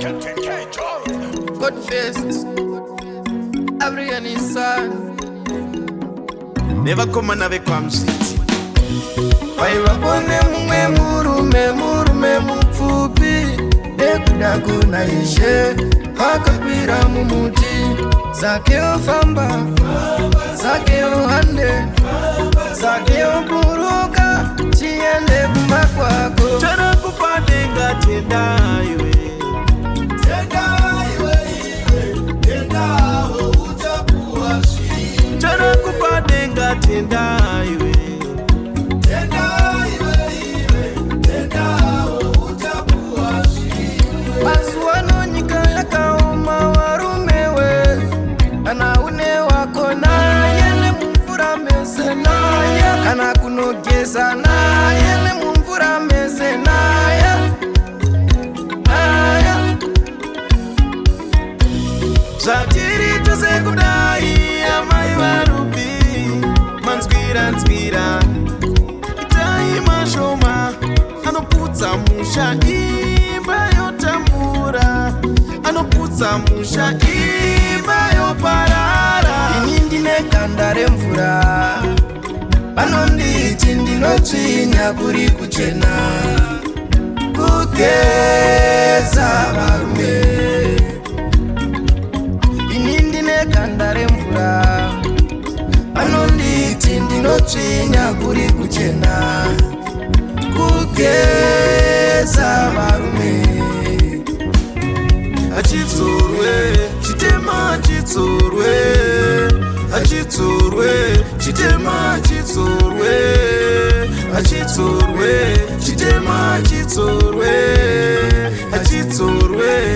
God first, everyone is sad. Never come another come city. Waibabone murume mupfupi ekuda kunaishe akakwira mumuti zake ofamba zake ohande zake oburuka chiende kumba kwako chana kupadenga tenda iwe chana kupadenga tenda iwe Asuano nyika yakauma warumewe anaune wako na yele mumfura mese na ya kana kunogeza na yele mumfura mese na ya Zatiri tose kudai amai warubi manzwira itai mashoma anoputsa musha imba yotambura anoputsa musha imba yoparara ini ndine ganda remvura vanonditi ndinotsvinya kuri kuchena kugeza varume ini ndine ganda remvura vanonditi ndinotsvinya kuri kuchena kugeza varume achitsorwe chitema achitsorwe achitsorwe chitema achitsorwe achitsorwe chitema achitsorwe achitsorwe